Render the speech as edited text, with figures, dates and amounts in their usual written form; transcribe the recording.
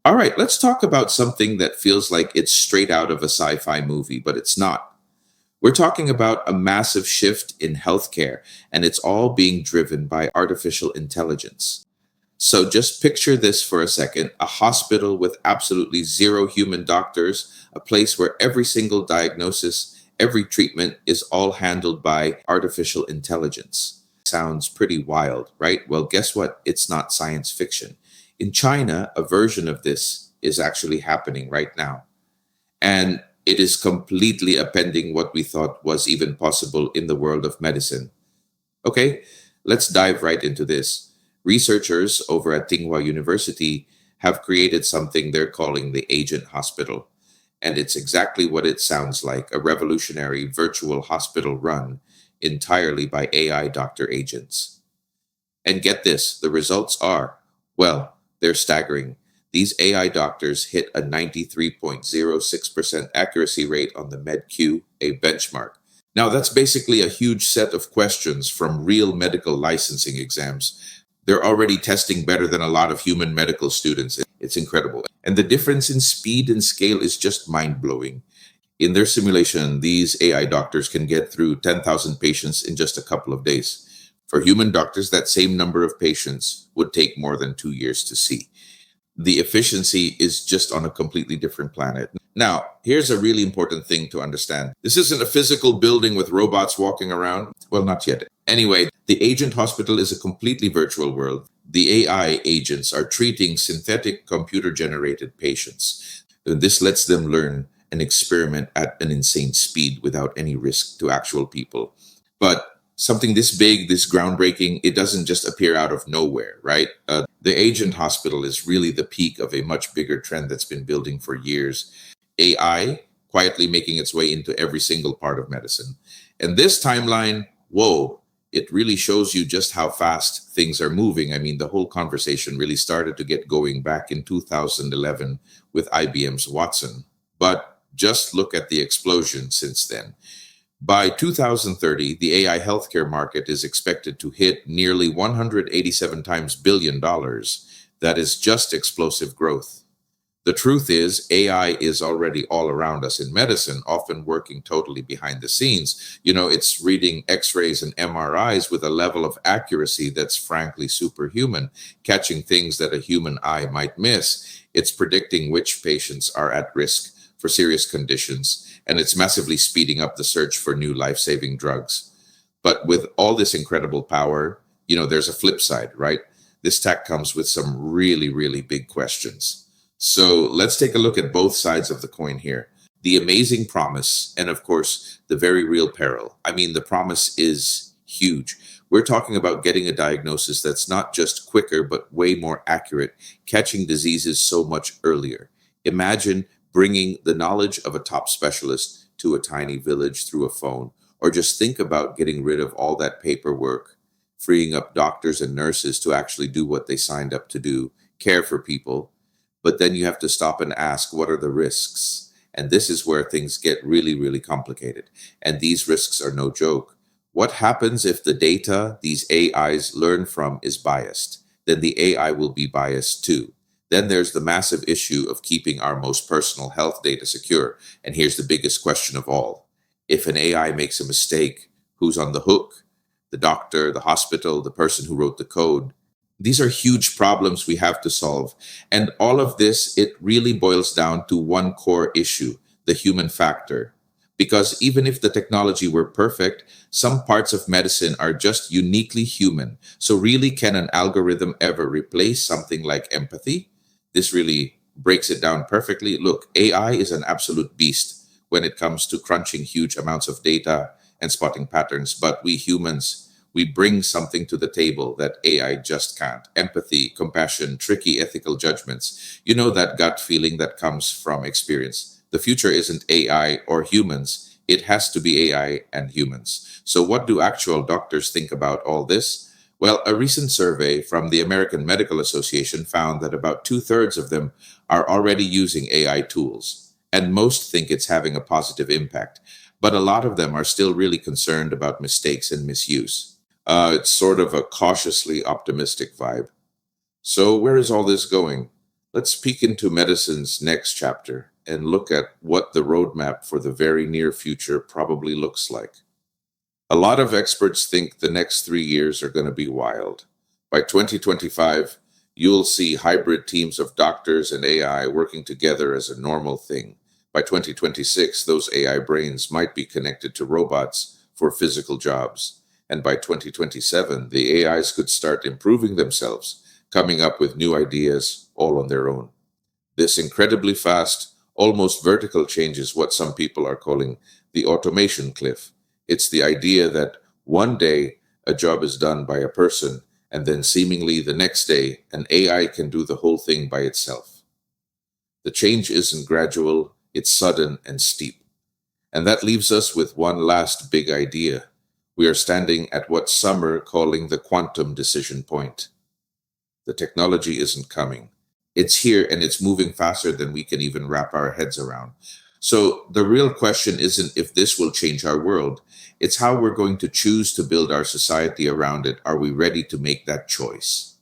All right, let's talk about something that feels like it's straight out of a sci fi movie, but it's not. We're talking about a massive shift in healthcare, and it's all being driven by artificial intelligence. So just picture this for a second: a hospital with absolutely zero human doctors, a place where every single diagnosis, every treatment is all handled by artificial intelligence. Sounds pretty wild, right? Well, guess what? It's not science fiction. In China, a version of this is actually happening right now. And it is completely upending what we thought was even possible in the world of medicine. Okay, let's dive right into this. Researchers over at Tsinghua University have created something they're calling the Agent Hospital. And it's exactly what it sounds like: a revolutionary virtual hospital run entirely by AI doctor agents. And get this, the results are, well, they're staggering. These AI doctors hit a 93.06% accuracy rate on the MedQ, a benchmark. Now, that's basically a huge set of questions from real medical licensing exams. They're already testing better than a lot of human medical students. It's incredible. And the difference in speed and scale is just mind blowing. In their simulation, these AI doctors can get through 10,000 patients in just a couple of days. For human doctors, that same number of patients would take more than 2 years to see. The efficiency is just on a completely different planet. Now, here's a really important thing to understand: this isn't a physical building with robots walking around. Well, not yet. Anyway, the agent hospital is a completely virtual world. The AI agents are treating synthetic computer generated patients. This lets them learn and experiment at an insane speed without any risk to actual people. But something this big, this groundbreaking, it doesn't just appear out of nowhere, right? The agent hospital is really the peak of a much bigger trend that's been building for years. AI quietly making its way into every single part of medicine. And this timeline, whoa, it really shows you just how fast things are moving. I mean, the whole conversation really started to get going back in 2011 with IBM's Watson. But just look at the explosion since then. By 2030, the AI healthcare market is expected to hit nearly 187 times $1 billion. That is just explosive growth. The truth is, AI is already all around us in medicine, often working totally behind the scenes. It's reading x rays and MRIs with a level of accuracy that's frankly superhuman, catching things that a human eye might miss. It's predicting which patients are at risk for serious conditions, and it's massively speeding up the search for new life saving drugs. But with all this incredible power, there's a flip side, right? This tech comes with some really, really big questions. So let's take a look at both sides of the coin here: the amazing promise, and of course, the very real peril. I mean, the promise is huge. We're talking about getting a diagnosis that's not just quicker, but way more accurate, catching diseases so much earlier. Imagine bringing the knowledge of a top specialist to a tiny village through a phone, or just think about getting rid of all that paperwork, freeing up doctors and nurses to actually do what they signed up to do: care for people. But then you have to stop and ask, what are the risks? And this is where things get really, really complicated. And these risks are no joke. What happens if the data these AIs learn from is biased? Then the AI will be biased too. Then there's the massive issue of keeping our most personal health data secure. And here's the biggest question of all: if an AI makes a mistake, who's on the hook? The doctor, the hospital, the person who wrote the code? These are huge problems we have to solve. And all of this, it really boils down to one core issue: the human factor. Because even if the technology were perfect, some parts of medicine are just uniquely human. So, really, can an algorithm ever replace something like empathy? This really breaks it down perfectly. Look, AI is an absolute beast when it comes to crunching huge amounts of data and spotting patterns. But we humans, we bring something to the table that AI just can't: empathy, compassion, tricky ethical judgments. That gut feeling that comes from experience. The future isn't AI or humans, it has to be AI and humans. So, what do actual doctors think about all this? Well, a recent survey from the American Medical Association found that about two-thirds of them are already using AI tools, and most think it's having a positive impact. But a lot of them are still really concerned about mistakes and misuse. It's sort of a cautiously optimistic vibe. So, where is all this going? Let's peek into medicine's next chapter and look at what the roadmap for the very near future probably looks like. A lot of experts think the next 3 years are going to be wild. By 2025, you'll see hybrid teams of doctors and AI working together as a normal thing. By 2026, those AI brains might be connected to robots for physical jobs. And by 2027, the AIs could start improving themselves, coming up with new ideas all on their own. This incredibly fast, almost vertical change is what some people are calling the automation cliff. It's the idea that one day a job is done by a person, and then seemingly the next day an AI can do the whole thing by itself. The change isn't gradual, it's sudden and steep. And that leaves us with one last big idea. We are standing at what some are calling the quantum decision point. The technology isn't coming. It's here and it's moving faster than we can even wrap our heads around. So the real question isn't if this will change our world, it's how we're going to choose to build our society around it. Are we ready to make that choice?